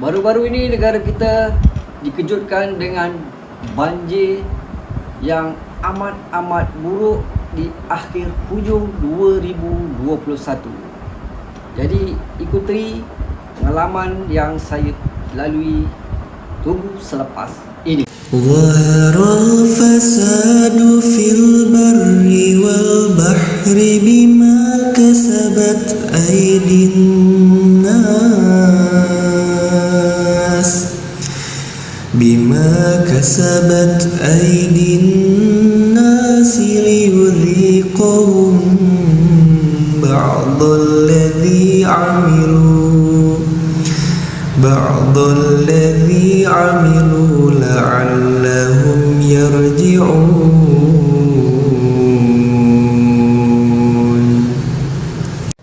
Baru-baru ini negara kita dikejutkan dengan banjir yang amat buruk di akhir hujung 2021. Jadi ikuti pengalaman yang saya lalui tunggu selepas ini. ظهر الفساد في البر والبحر بما كسبت أيدي الناس ليذيقهم بعض الذي عملوا لعلهم يرجعون.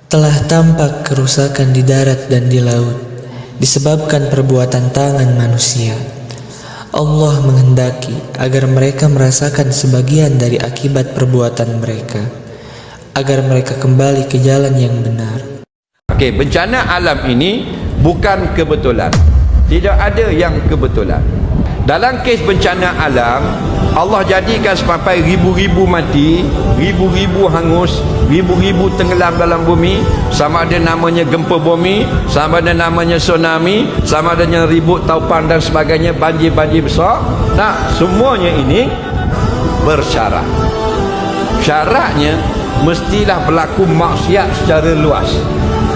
Telah tampak kerusakan di darat dan di laut disebabkan perbuatan tangan manusia. Allah menghendaki agar mereka merasakan sebagian dari akibat perbuatan mereka, agar mereka kembali ke jalan yang benar. Okey, bencana alam ini bukan kebetulan. Tidak ada yang kebetulan. Dalam kes bencana alam, Allah jadikan sampai ribu-ribu mati, ribu-ribu hangus, ribu-ribu tenggelam dalam bumi, sama ada namanya gempa bumi, sama ada namanya tsunami, sama ada ribut taupan dan sebagainya, banjir-banjir besar. Nah, semuanya ini bersyarat. Syaratnya mestilah berlaku maksiat secara luas.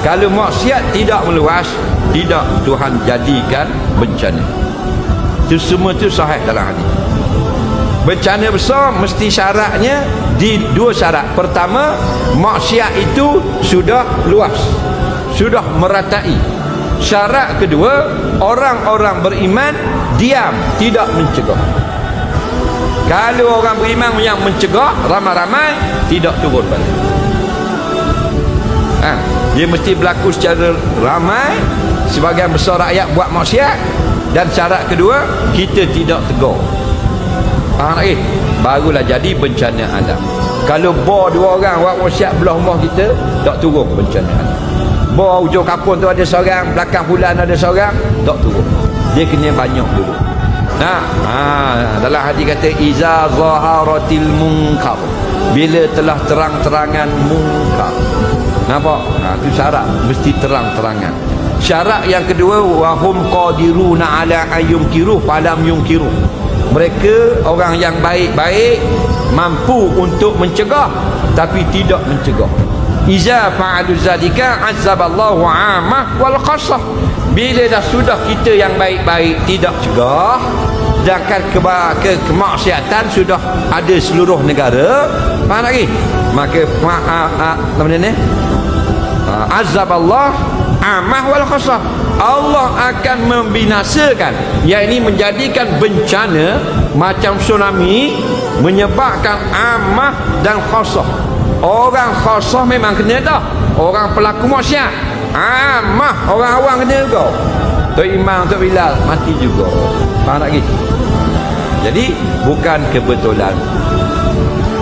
Kalau maksiat tidak meluas, tidak Tuhan jadikan bencana. Itu semua itu sahih dalam hadis. Bencana besar mesti syaratnya di dua syarat. Pertama, maksiat itu sudah luas, sudah meratai. Syarat kedua, orang-orang beriman diam, tidak mencegah. Kalau orang beriman yang mencegah ramai-ramai, tidak turun balik. Dia mesti berlaku secara ramai, sebagian besar rakyat buat maksiat, dan syarat kedua, kita tidak tegur. Faham lagi? Barulah jadi bencana alam. Kalau bor dua orang buat maksiat belah rumah kita, tak turun bencana alam. Bor hujung kampung tu ada seorang, belakang bulan ada seorang, tak turun. Dia kena banyak dulu. Dalam hadis kata iza zaharatil munkar, bila telah terang-terangan munkar. Nampak? Itu syarat, mesti terang-terangan. Syarat yang kedua, wahum qadiruna ala ayyumkiru falam yumkiru. Mereka orang yang baik-baik mampu untuk mencegah tapi tidak mencegah. Iza fa'alu zalika azaballahu 'amah wal khassah. Bila dah sudah kita yang baik-baik tidak cegah, sedangkan kemaksiatan sudah ada seluruh negara, faham lagi? Maka apa ni? Azaballah amah wal khasah. Allah akan membinasakan, yakni menjadikan bencana macam tsunami, menyebabkan amah dan khasah. Orang khasah memang kena dah, orang pelaku maksiat. Amah orang awam kena juga. Tok Imam, Tok Bilal mati juga. Faham tak gitu? Jadi bukan kebetulan.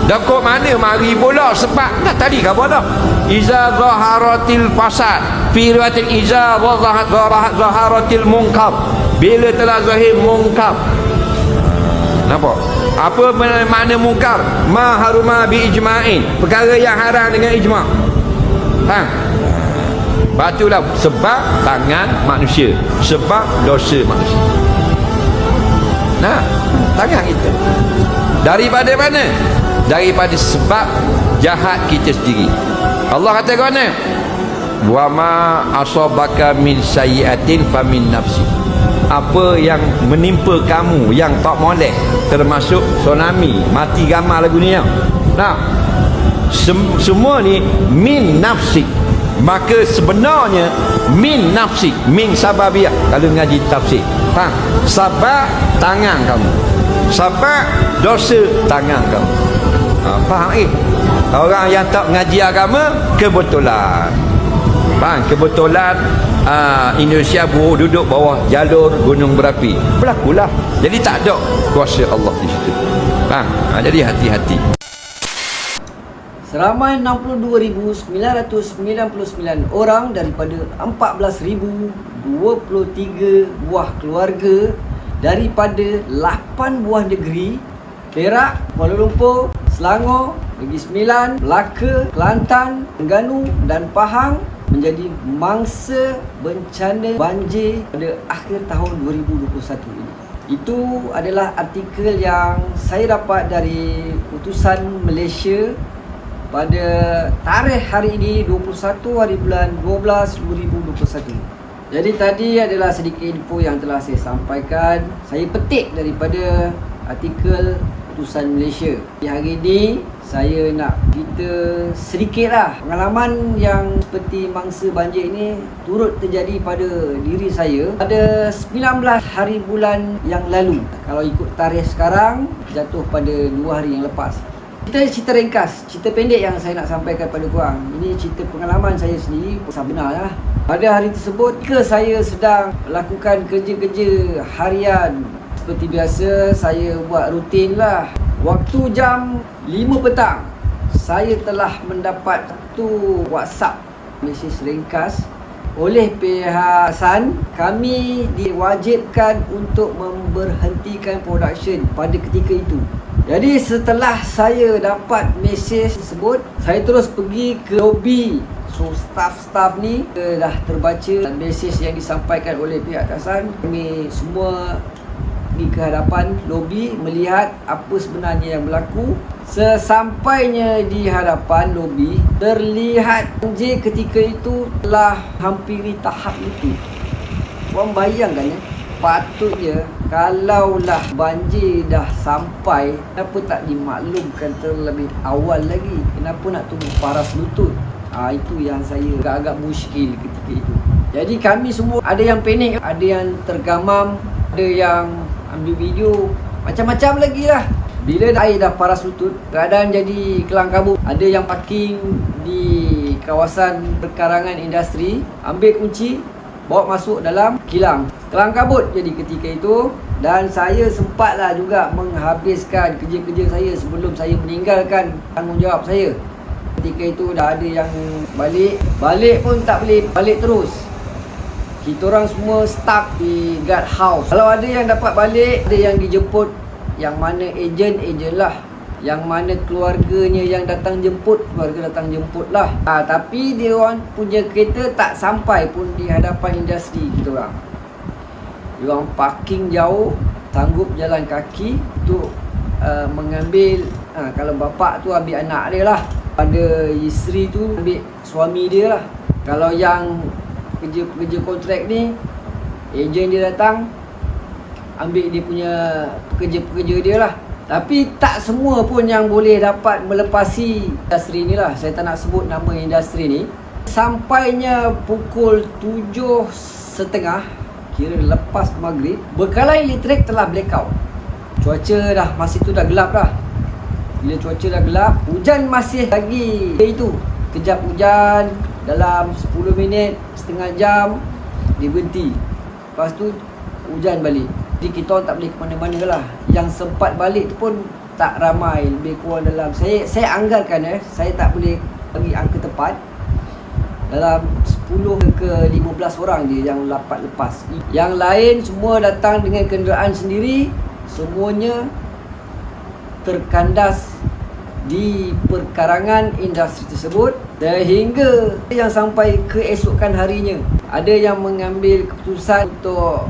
Dan kok mana mari pula sebab dah tadi khabar dah. Iza zaharatil fasad fi riwayatil iza zaharatil munkar. Bila telah zahir munkar. Nampak? Apa makna munkar? Ma haruma bi ijma'in. Perkara yang haram dengan ijma'. Faham? Batulah sebab tangan manusia, sebab dosa manusia. Nah, tangan kita. Daripada mana? Daripada sebab jahat kita sendiri. Allah kata kau ni, wa ma asabaka min sayyi'atin fa min nafsi. Apa yang menimpa kamu yang tak molek, termasuk tsunami, mati ramai lagu ni. Nah, semua ni min nafsi. Maka sebenarnya min nafsi, min sababiyah kalau ngaji tafsir. Faham? Sebab tangan kamu, sebab dosa tangan kamu. Faham lagi? Orang yang tak ngaji agama kebetulan. Faham? Kebetulan Indonesia duduk bawah jalur gunung berapi. Berlakulah. Jadi tak ada kuasa Allah di situ. Faham? Jadi hati-hati. seramai 62,999 orang daripada 14,023 buah keluarga daripada 8 buah negeri: Perak, Kuala Lumpur, Selangor, Negeri Sembilan, Melaka, Kelantan, Terengganu dan Pahang menjadi mangsa bencana banjir pada akhir tahun 2021 ini. Itu adalah artikel yang saya dapat dari Utusan Malaysia pada tarikh hari ini 21 hari bulan 12 2021. Jadi tadi adalah sedikit info yang telah saya sampaikan. Saya petik daripada artikel Utusan Malaysia. Di hari ini saya nak cerita sedikitlah pengalaman yang seperti mangsa banjir ini turut terjadi pada diri saya pada 19 hari bulan yang lalu. Kalau ikut tarikh sekarang jatuh pada 2 hari yang lepas. Kita cerita ringkas, cerita pendek yang saya nak sampaikan pada korang. Ini cerita pengalaman saya sendiri, pasal benar lah. Pada hari tersebut, ketika saya sedang melakukan kerja-kerja harian seperti biasa, saya buat rutin lah. Waktu jam 5 petang, saya telah mendapat satu WhatsApp mesej ringkas oleh pihak Sun. Kami diwajibkan untuk memberhentikan production pada ketika itu. Jadi setelah saya dapat mesej tersebut, saya terus pergi ke lobby. So staff-staff ni dah terbaca mesej yang disampaikan oleh pihak Sun. Kami semua pergi ke hadapan lobby melihat apa sebenarnya yang berlaku. Sesampainya di hadapan lobby, terlihat banjir ketika itu telah hampiri tahap itu. Korang bayangkan ya, patutnya kalaulah banjir dah sampai, kenapa tak dimaklumkan terlebih awal lagi? Kenapa nak tunggu paras lutut? Itu yang saya agak-agak muskil ketika itu. Jadi kami semua, ada yang panik, ada yang tergamam, ada yang ambil video, macam-macam lagi lah. Bila air dah paras lutut, keadaan jadi kelang kabut. Ada yang parking di kawasan perkarangan industri, ambil kunci, bawa masuk dalam kilang. Kelang kabut jadi ketika itu. Dan saya sempatlah juga menghabiskan kerja-kerja saya sebelum saya meninggalkan tanggungjawab saya. Ketika itu dah ada yang balik pun tak boleh balik terus. Kita orang semua stuck di guard house. Kalau ada yang dapat balik, ada yang dijemput. Yang mana ejen lah, yang mana keluarganya yang datang jemput, keluarga datang jemput lah. Tapi dia orang punya kereta tak sampai pun di hadapan industri kita orang. Dia orang parking jauh, sanggup jalan kaki untuk mengambil, kalau bapak tu ambil anak dia lah, pada isteri tu ambil suami dia lah. Kalau yang pekerja kontrak ni, ejen dia datang ambil dia punya pekerja-pekerja dia lah. Tapi tak semua pun yang boleh dapat melepasi industri ni lah. Saya tak nak sebut nama industri ni. Sampainya pukul 7.30, kira lepas maghrib, bekalan elektrik telah blackout. Cuaca dah, masa tu dah gelap dah. Bila cuaca dah gelap, hujan masih lagi itu. Kejap hujan, dalam 10 minit, setengah jam, dia berhenti. Lepas tu hujan balik. Jadi kita orang tak boleh ke mana-mana lah. Yang sempat balik tu pun tak ramai, lebih kurang dalam, saya anggarkan saya tak boleh bagi angka tepat, dalam 10 ke 15 orang je yang dapat lepas. Yang lain semua datang dengan kenderaan sendiri. Semuanya terkandas di perkarangan industri tersebut, sehingga yang sampai keesokan harinya ada yang mengambil keputusan untuk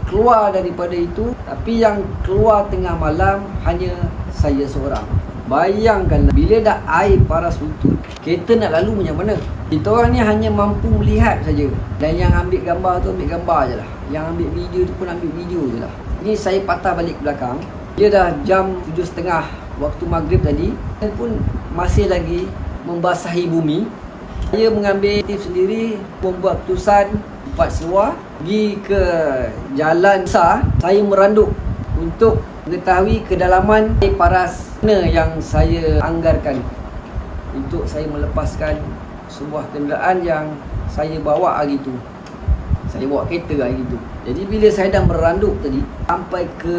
keluar daripada itu. Tapi yang keluar tengah malam hanya saya seorang. Bayangkanlah, bila dah air paras lutut, kereta nak lalu macam mana? Kita orang ni hanya mampu melihat saja. Dan yang ambil gambar tu ambil gambar je lah, yang ambil video tu pun ambil video je lah. Ini saya patah balik ke belakang, dia dah jam 7.30 waktu maghrib tadi, dan pun masih lagi membasahi bumi. Saya mengambil aktif sendiri, membuat keputusan cepat seluar, pergi ke jalan besar. Saya meranduk untuk mengetahui kedalaman air paras mana yang saya anggarkan untuk saya melepaskan sebuah kenderaan yang saya bawa hari itu. Saya bawa kereta hari itu. Jadi bila saya dah meranduk tadi, sampai ke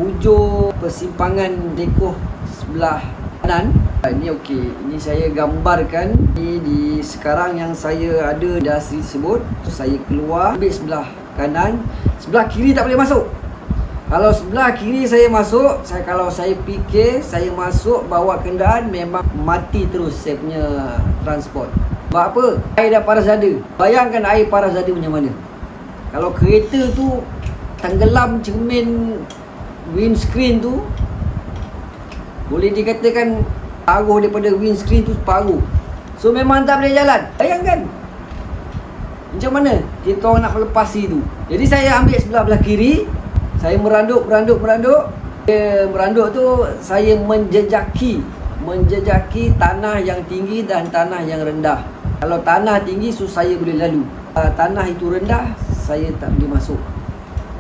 hujung persimpangan Dekoh sebelah kanan. Ini okey. Ini saya gambarkan di sekarang yang saya ada di industri tersebut. Saya keluar, ambil sebelah kanan, sebelah kiri tak boleh masuk. Kalau sebelah kiri saya masuk, kalau saya fikir saya masuk bawa kenderaan, memang mati terus saya punya transport. Sebab apa? Air dah paras dada. Bayangkan air paras dada macam mana. Kalau kereta tu tenggelam cermin windscreen tu, boleh dikatakan paruh daripada windscreen tu separuh. So memang tak boleh jalan. Bayangkan macam mana kita orang nak melepasi tu. Jadi saya ambil sebelah kiri, saya meranduk. Meranduk tu saya menjejaki tanah yang tinggi dan tanah yang rendah. Kalau tanah tinggi, so saya boleh lalu. Tanah itu rendah, saya tak boleh masuk.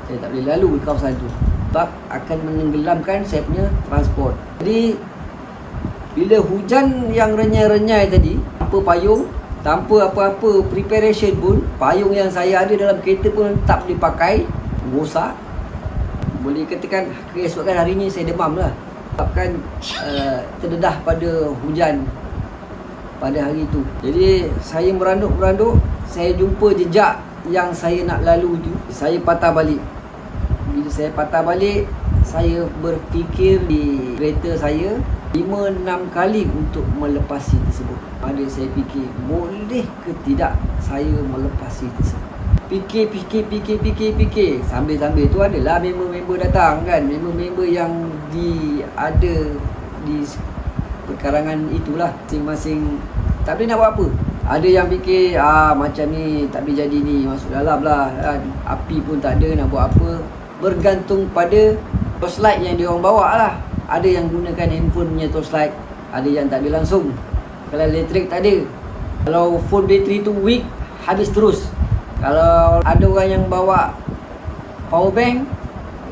Saya tak boleh lalu di kawasan tu, sebab akan menenggelamkan saya punya transport. Jadi bila hujan yang renyai-renyai tadi, tanpa payung, tanpa apa-apa preparation pun, payung yang saya ada dalam kereta pun tak boleh pakai, rosak. Boleh katakan keesokan harinya saya demam lah, sebabkan terdedah pada hujan pada hari itu. Jadi saya meranduk, saya jumpa jejak yang saya nak lalu tu, saya patah balik. Bila saya patah balik, saya berfikir di kereta saya 5-6 kali untuk melepasi tersebut. Ada saya fikir, boleh ke tidak saya melepasi tersebut. Fikir. Sambil-sambil tu adalah member-member datang kan. Member-member yang ada di perkarangan itulah. Masing-masing tak boleh nak buat apa. Ada yang fikir macam ni tak boleh jadi ni, masuk dalam lah kan. Api pun tak ada, nak buat apa. Bergantung pada torchlight yang dia orang bawa lah. Ada yang gunakan handphone punya torchlight, ada yang tak ada langsung. Kalau elektrik tak ada. Kalau phone bateri tu weak, habis terus. Kalau ada orang yang bawa power bank,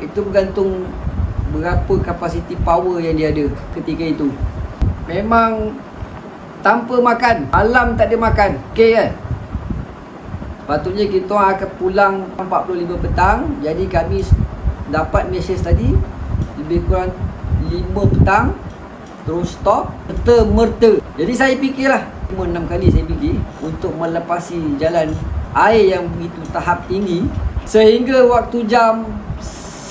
itu bergantung berapa kapasiti power yang dia ada ketika itu. Memang tanpa makan, malam tak ada makan, okey kan? Patutnya kita akan pulang 4:45 petang. Jadi kami dapat mesej tadi lebih kurang 5 petang, terus stop merta-merta. Jadi saya fikirlah 5-6 kali saya fikir untuk melepasi jalan air yang begitu tahap tinggi, sehingga waktu jam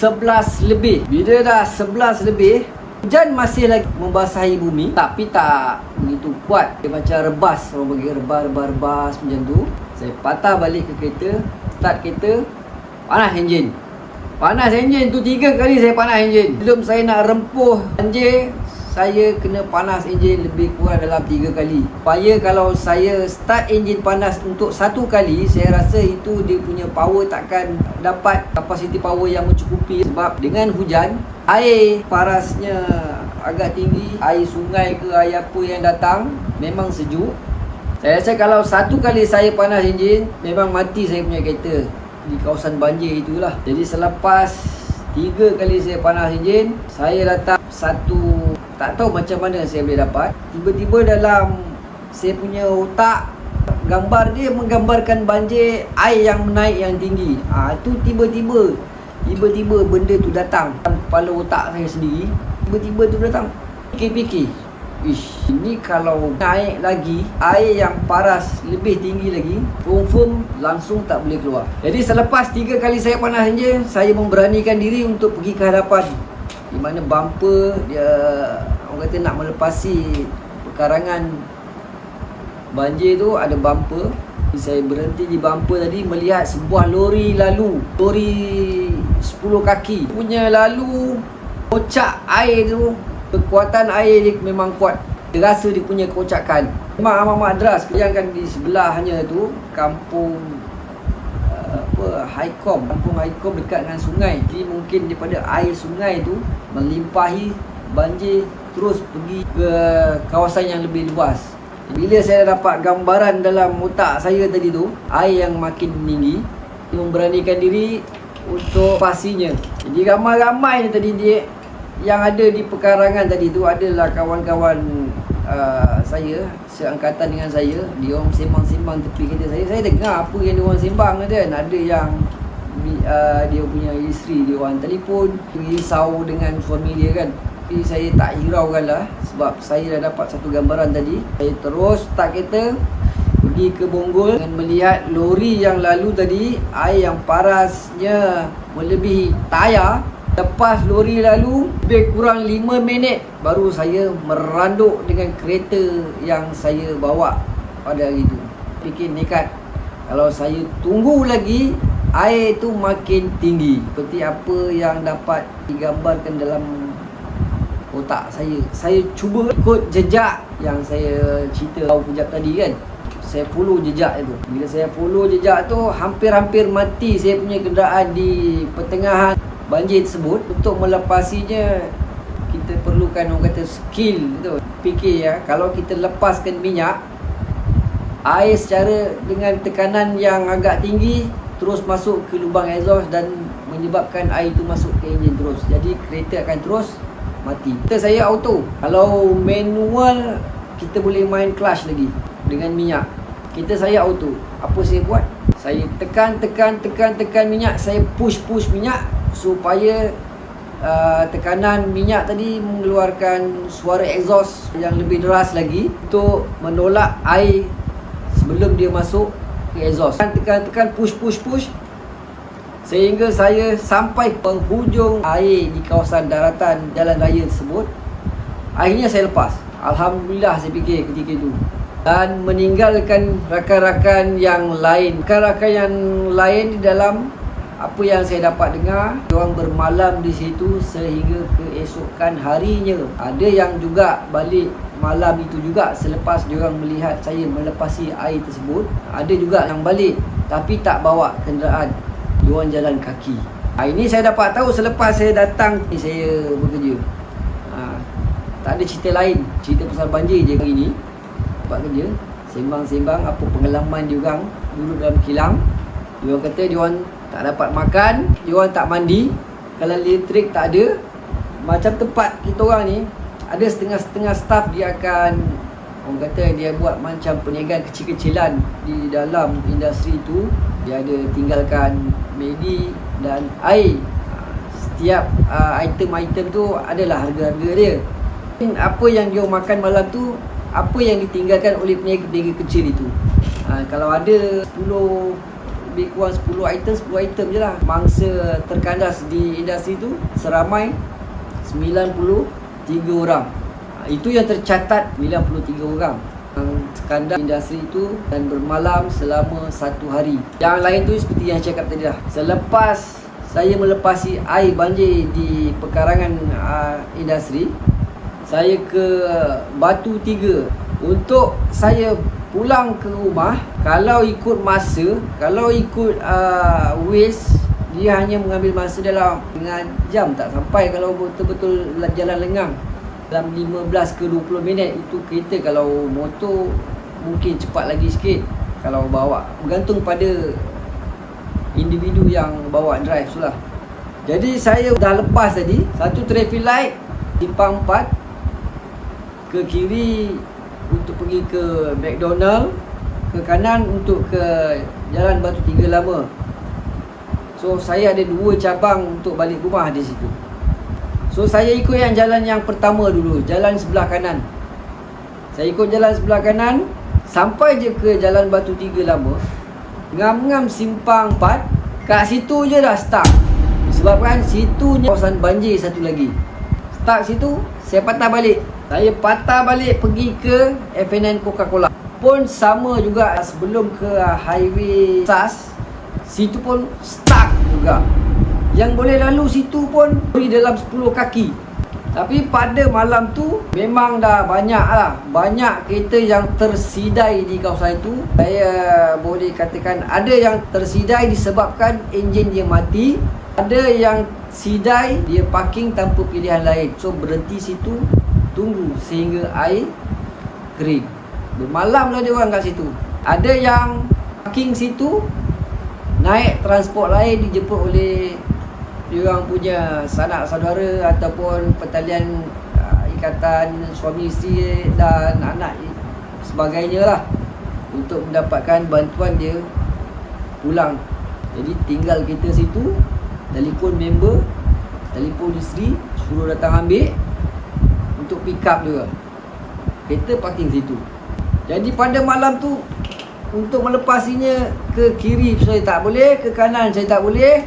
11 lebih. Bila dah 11 lebih, hujan masih lagi membasahi bumi, tapi tak begitu kuat. Dia macam rebas, orang bagi rebas macam tu. Saya patah balik ke kereta, start kereta, panas enjin tu 3 kali saya panas enjin. Belum saya nak rempuh banjir, saya kena panas enjin lebih kurang dalam 3 kali. Supaya kalau saya start enjin panas untuk 1 kali, saya rasa itu dia punya power takkan dapat kapasiti power yang mencukupi. Sebab dengan hujan, air parasnya agak tinggi, air sungai ke air apa yang datang memang sejuk. Saya rasa kalau 1 kali saya panas enjin, memang mati saya punya kereta di kawasan banjir itulah. Jadi selepas 3 kali saya panas enjin, saya datang tak tahu macam mana saya boleh dapat. Tiba-tiba dalam saya punya otak, gambar dia menggambarkan banjir, air yang menaik yang tinggi. Itu tiba-tiba benda tu datang dalam kepala otak saya sendiri. Tiba-tiba tu datang, fikir, ini kalau naik lagi, air yang paras lebih tinggi lagi, confirm langsung tak boleh keluar. Jadi selepas 3 kali saya panas enjin, saya memberanikan diri untuk pergi ke hadapan, di mana bumper dia, orang kata nak melepasi perkarangan banjir tu, ada bumper. Saya berhenti di bumper tadi, melihat sebuah lori lalu, lori 10 kaki punya lalu, kocak air tu, kekuatan air dia memang kuat. Terasa dia punya kocakan, memang amat deras. Bayangkan di sebelahnya tu kampung kampung Haikom dekat dengan sungai. Jadi mungkin daripada air sungai tu melimpahi banjir terus pergi ke kawasan yang lebih luas. Bila saya dapat gambaran dalam otak saya tadi tu, air yang makin tinggi, memberanikan diri untuk pastinya. Jadi ramai-ramai ni tadi dia yang ada di perkarangan tadi tu adalah kawan-kawan saya, seangkatan dengan saya. Dia orang sembang-sembang tepi kereta saya. Saya dengar apa yang dia orang sembang kan. Ada yang dia punya isteri, dia orang telefon risau dengan suami dia kan. Tapi saya tak hiraukan lah, sebab saya dah dapat satu gambaran tadi. Saya terus start kereta pergi ke Bonggol dan melihat lori yang lalu tadi, air yang parasnya melebihi tayar. Lepas lori lalu, lebih kurang 5 minit baru saya meranduk dengan kereta yang saya bawa pada hari itu. Fikir nekat, kalau saya tunggu lagi, air tu makin tinggi. Seperti apa yang dapat digambarkan dalam otak saya. Saya cuba ikut jejak yang saya cerita tahu kejap tadi kan. Saya follow jejak itu. Bila saya follow jejak tu, hampir-hampir mati saya punya kenderaan di pertengahan banjir tersebut. Untuk melepasinya, kita perlukan orang kata skill tu. Fikir ya, kalau kita lepaskan minyak, air secara dengan tekanan yang agak tinggi terus masuk ke lubang exhaust dan menyebabkan air itu masuk ke enjin terus. Jadi kereta akan terus mati. Kita saya auto. Kalau manual, kita boleh main clutch lagi dengan minyak. Kita saya auto. Apa saya buat? Saya tekan minyak. Saya push minyak supaya tekanan minyak tadi mengeluarkan suara exhaust yang lebih deras lagi untuk menolak air sebelum dia masuk ke exhaust. Tekan push sehingga saya sampai penghujung air di kawasan daratan jalan raya tersebut. Akhirnya saya lepas. Alhamdulillah saya fikir ketika itu, dan meninggalkan rakan-rakan yang lain. Rakan-rakan yang lain di dalam apa yang saya dapat dengar, diorang bermalam di situ sehingga keesokan harinya. Ada yang juga balik malam itu juga selepas diorang melihat saya melepasi air tersebut. Ada juga yang balik tapi tak bawa kenderaan, diorang jalan kaki. Ini saya dapat tahu selepas saya datang saya bekerja. Tak ada cerita lain, cerita pasal banjir je hari ni. Tempat kerja, sembang-sembang apa pengalaman diorang dulu dalam kilang. Diorang kata diorang tak dapat makan, diorang tak mandi, kalau elektrik tak ada. Macam tempat kita orang ni, ada setengah-setengah staff dia akan, orang kata dia buat macam perniagaan kecil-kecilan di dalam industri tu. Dia ada tinggalkan medi dan air. Setiap item-item tu adalah harga-harga dia. Apa yang dia makan malam tu, apa yang ditinggalkan oleh peniaga-peniaga kecil itu. Kalau ada 10, lebih kurang 10 item je lah. Mangsa terkandas di industri tu seramai 93 orang. Itu yang tercatat, 93 orang yang terkandas industri itu dan bermalam selama 1 hari. Yang lain tu seperti yang saya cakap tadi lah. Selepas saya melepasi air banjir di pekarangan industri, saya ke Batu Tiga. Untuk saya pulang ke rumah, kalau ikut masa, kalau ikut waste, dia hanya mengambil masa dalam setengah jam, tak sampai kalau betul-betul jalan lengang. Dalam 15 ke 20 minit itu kereta. Kalau motor mungkin cepat lagi sikit kalau bawa, bergantung pada individu yang bawa drive tu lah. Jadi saya dah lepas tadi, satu traffic light simpang 4 ke kiri untuk pergi ke McDonald, ke kanan untuk ke Jalan Batu Tiga Lama. So saya ada 2 cabang untuk balik rumah di situ. So saya ikut yang jalan yang pertama dulu, jalan sebelah kanan. Saya ikut jalan sebelah kanan sampai je ke Jalan Batu Tiga Lama. Ngam-ngam simpang 4, kat situ je dah stuck. Sebabkan situ kawasan banjir satu lagi. Stuck situ, saya patah balik. Saya patah balik pergi ke FNN Coca-Cola. Pun sama juga sebelum ke highway SAS, situ pun stuck juga. Yang boleh lalu situ pun di dalam 10 kaki. Tapi pada malam tu memang dah banyak kereta yang tersidai di kawasan itu. Saya boleh katakan ada yang tersidai disebabkan enjin dia mati. Ada yang sidai dia parking tanpa pilihan lain. So berhenti situ, tunggu sehingga air kering. Bermalamlah dia orang kat situ. Ada yang parking situ, naik transport lain dijemput oleh diorang punya sanak saudara ataupun pertalian ikatan suami isteri dan anak sebagainya lah, untuk mendapatkan bantuan dia pulang Jadi tinggal kita situ, telefon member, telefon isteri, suruh datang ambil untuk pick up dia. Kereta parking situ. Jadi pada malam tu, untuk melepasinya ke kiri saya tak boleh, ke kanan saya tak boleh.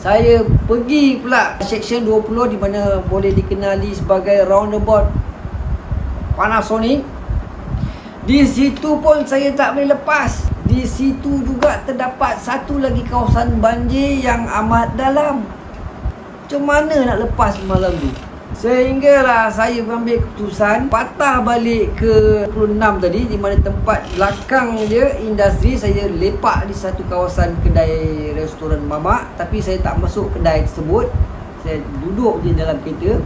Saya pergi pula section 20 di mana boleh dikenali sebagai roundabout Panasonic. Di situ pun saya tak boleh lepas. Di situ juga terdapat satu lagi kawasan banjir yang amat dalam. Macam mana nak lepas malam tu? Sehinggalah saya mengambil keputusan patah balik ke 26 tadi, di mana tempat belakang dia industri. Saya lepak di satu kawasan kedai restoran mamak, tapi saya tak masuk kedai tersebut. Saya duduk je dalam kereta.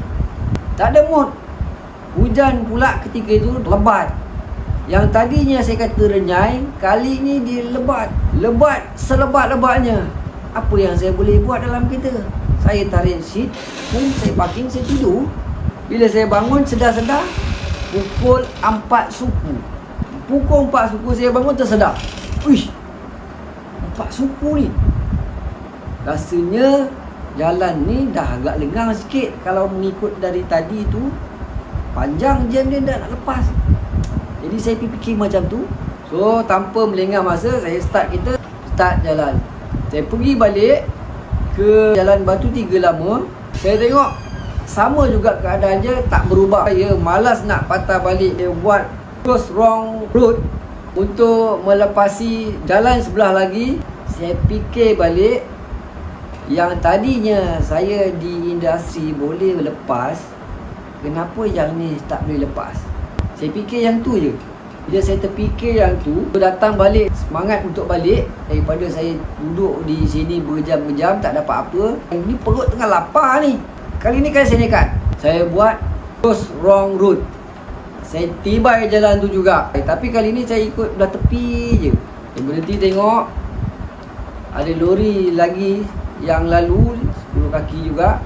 Tak ada mood. Hujan pula ketika itu lebat. Yang tadinya saya kata renyai, kali ni dia lebat. Lebat selebat-lebatnya. Apa yang saya boleh buat dalam kereta? Saya tarik seat, saya parking, saya tidur. Bila saya bangun sedar-sedar, pukul 4 suku. Pukul 4 suku saya bangun tersedar. Uish, 4 suku ni. Rasanya jalan ni dah agak lengang sikit. Kalau mengikut dari tadi tu, panjang jam dia dah nak lepas. Jadi saya fikir macam tu. So tanpa melengah masa, saya start jalan. Saya pergi balik ke Jalan Batu Tiga Lama. Saya tengok sama juga keadaan je, tak berubah. Saya malas nak patah balik. Saya buat cross wrong road untuk melepasi jalan sebelah lagi. Saya fikir balik, yang tadinya saya di industri boleh lepas, kenapa yang ni tak boleh lepas? Saya fikir yang tu je. Bila saya terfikir yang tu, datang balik, semangat untuk balik. Daripada saya duduk di sini berjam-jam tak dapat apa, ini perut tengah lapar ni. Kali ni kan saya nekat, saya buat cross wrong road. Saya tibai jalan tu juga. Tapi kali ni saya ikut belah tepi je. Saya berhenti tengok, ada lori lagi yang lalu 10 kaki juga.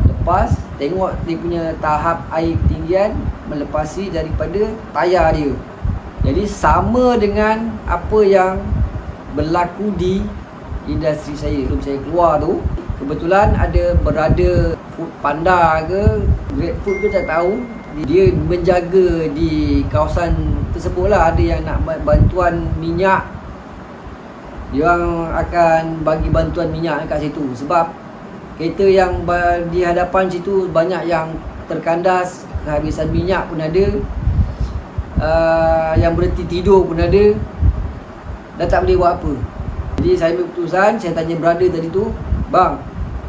Lepas, tengok dia punya tahap air ketinggian melepasi daripada tayar dia. Jadi sama dengan apa yang berlaku di industri saya. Sebelum saya keluar tu, kebetulan ada berada Food Panda ke GrabFood ke tak tahu, dia menjaga di kawasan tersebut lah. Ada yang nak bantuan minyak, dia orang akan bagi bantuan minyak kat situ. Sebab kereta yang di hadapan situ banyak yang terkandas, kehabisan minyak pun ada. Yang berhenti tidur pun ada. Dah tak boleh buat apa. Jadi saya ambil keputusan. Saya tanya brother tadi tu, bang,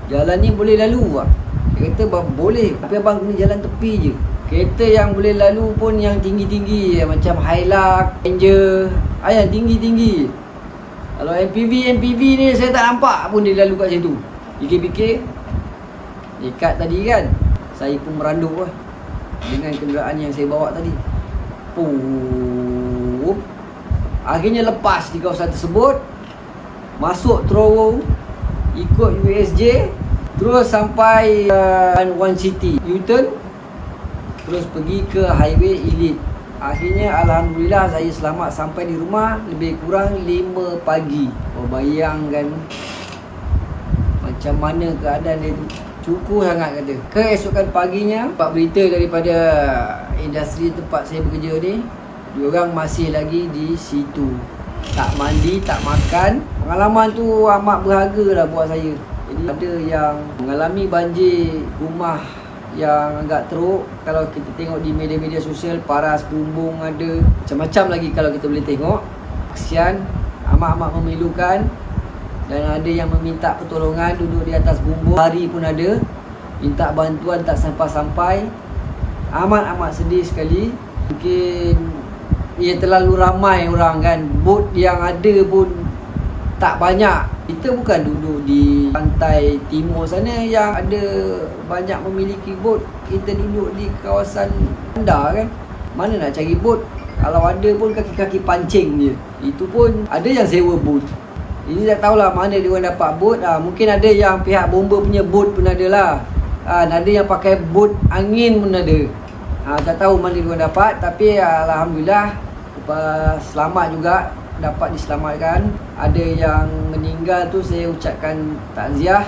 jalan ni boleh lalu tak? Dia kata, bang, boleh, tapi abang kena jalan tepi je. Kereta yang boleh lalu pun yang tinggi-tinggi, macam Hilux, Ranger, yang tinggi-tinggi. Kalau MPV ni saya tak nampak pun dia lalu kat situ. Fikir-fikir, dekat tadi kan, saya pun meranduk lah dengan kenderaan yang saya bawa tadi. Akhirnya lepas di kawasan tersebut, masuk terowong, ikut USJ, terus sampai One City, U-turn, terus pergi ke highway Elite. Akhirnya alhamdulillah saya selamat sampai di rumah lebih kurang 5 pagi. Bayangkan macam mana keadaan dia tu. Cukup sangat kata. Keesokan paginya, dapat berita daripada industri tempat saya bekerja ni, diorang masih lagi di situ. Tak mandi, tak makan. Pengalaman tu amat berharga lah buat saya. Jadi ada yang mengalami banjir rumah yang agak teruk. Kalau kita tengok di media-media sosial, paras bumbung ada. Macam-macam lagi kalau kita boleh tengok. Kesian, amat-amat memilukan. Dan ada yang meminta pertolongan, duduk di atas bumbung, hari pun ada, minta bantuan tak sampai-sampai. Amat-amat sedih sekali. Mungkin ia terlalu ramai orang kan. Bot yang ada pun tak banyak. Kita bukan duduk di pantai timur sana yang ada banyak memiliki bot. Kita duduk di kawasan bandar kan. Mana nak cari bot? Kalau ada pun kaki-kaki pancing je. Itu pun ada yang sewa bot. Ini tak tahulah mana dia orang dapat bot. Mungkin ada yang pihak bomba punya bot pun ada lah. Ada yang pakai bot angin pun ada. Tak tahu mana dia orang dapat. Tapi alhamdulillah selamat juga dapat diselamatkan. Ada yang meninggal tu saya ucapkan takziah.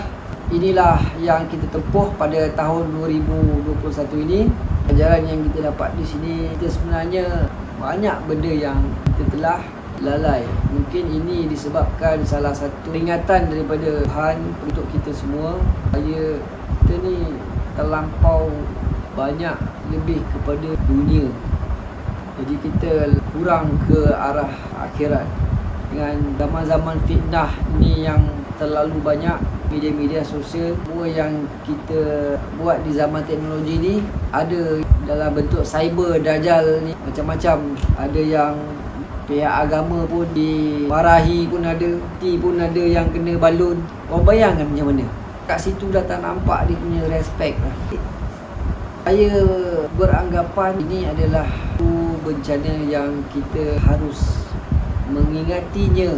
Inilah yang kita tempuh pada tahun 2021 ini. Pelajaran yang kita dapat di sini, kita sebenarnya banyak benda yang kita telah lalai. Mungkin ini disebabkan salah satu peringatan daripada Tuhan untuk kita semua, supaya kita ni terlampau banyak lebih kepada dunia. Jadi kita kurang ke arah akhirat. Dengan zaman-zaman fitnah ni yang terlalu banyak, media-media sosial, semua yang kita buat di zaman teknologi ni ada dalam bentuk cyber, dajjal ni macam-macam. Ada yang pihak agama pun dimarahi pun ada, pun ada yang kena balun. Korang bayangkan macam mana? Kat situ dah tak nampak dia punya respect lah. Saya beranggapan ini adalah bencana yang kita harus mengingatinya.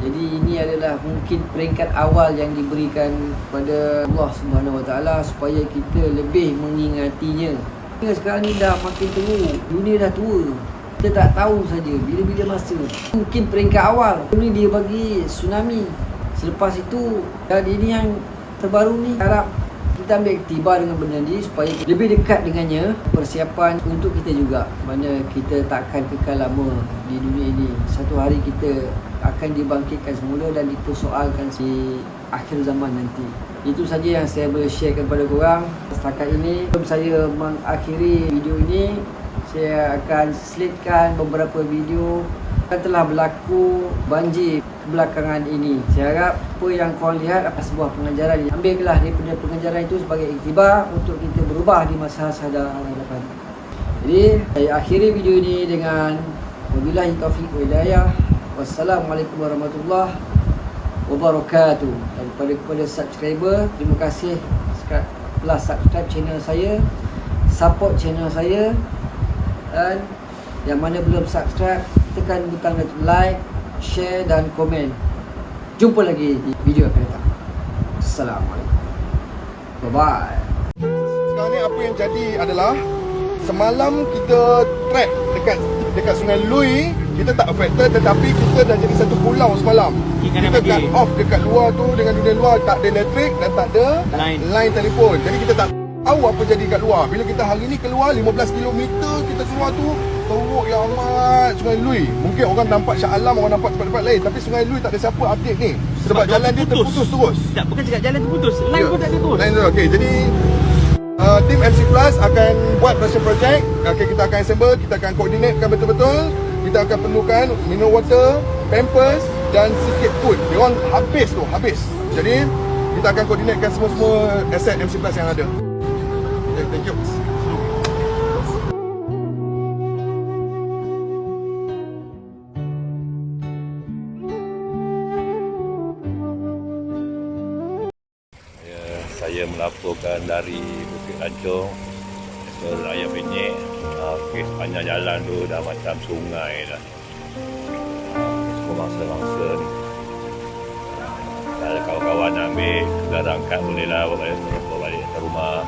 Jadi ini adalah mungkin peringkat awal yang diberikan kepada Allah Subhanahu Wa Taala supaya kita lebih mengingatinya. Sekarang ni dah makin tua, dunia dah tua. Kita tak tahu saja bila-bila masa. Mungkin peringkat awal ni dia bagi tsunami. Selepas itu, dan ini yang terbaru ni, harap kita ambil iktibar dengan benda ni supaya lebih dekat dengannya. Persiapan untuk kita juga, mana kita takkan kekal lama di dunia ini. Satu hari kita akan dibangkitkan semula dan dipersoalkan di akhir zaman nanti. Itu saja yang saya boleh sharekan kepada korang setakat ini. Sebelum saya mengakhiri video ini, saya akan selitkan beberapa video yang telah berlaku banjir kebelakangan ini. Saya harap apa yang korang lihat adalah sebuah pengajaran. Ambillah daripada pengajaran itu sebagai iktibar untuk kita berubah di masa-masa hadapan. Jadi saya akhiri video ini dengan wabillahi taufiq wal hidayah. Wassalamualaikum warahmatullahi wabarakatuh. Dan kepada subscriber, terima kasih telah subscribe channel saya, support channel saya. Dan yang mana belum subscribe, tekan butang like, share dan komen. Jumpa lagi di video akan datang. Assalamualaikum. Bye-bye. Sekarang ni apa yang jadi adalah semalam kita trap dekat Sungai Lui, kita tak affected, tetapi kita dah jadi satu pulau semalam. Kita cut off dekat luar tu, dengan dunia luar tak ada elektrik dan tak ada line telefon. Jadi kita tak tahu apa jadi kat luar. Bila kita hari ni keluar 15 km kita keluar tu, teruk yang amat Sungai Lui. Mungkin orang nampak Shah Alam, orang nampak tempat-tempat lain, tapi Sungai Lui tak ada siapa update ni. Sebab jalan dia terputus terus. Tak, bukan cakap jalan terputus, line pun tak ada terus. Line tu okey. Jadi tim MC Plus akan buat passion project. Okay, kita akan assemble, kita akan coordinatekan betul-betul. Kita akan perlukan minum water, pampers dan sikit food. Dia orang habis. Jadi kita akan coordinatekan semua aset MC Plus yang ada. Okay, thank you. Saya melaporkan dari Bukit Lancong ke Raya Penyek. Sepanjang jalan tu dah macam sungai dah. Semua mangsa-mangsa ni. Kalau kawan-kawan ambil, sudah rangkat bolehlah bawa balik ke rumah.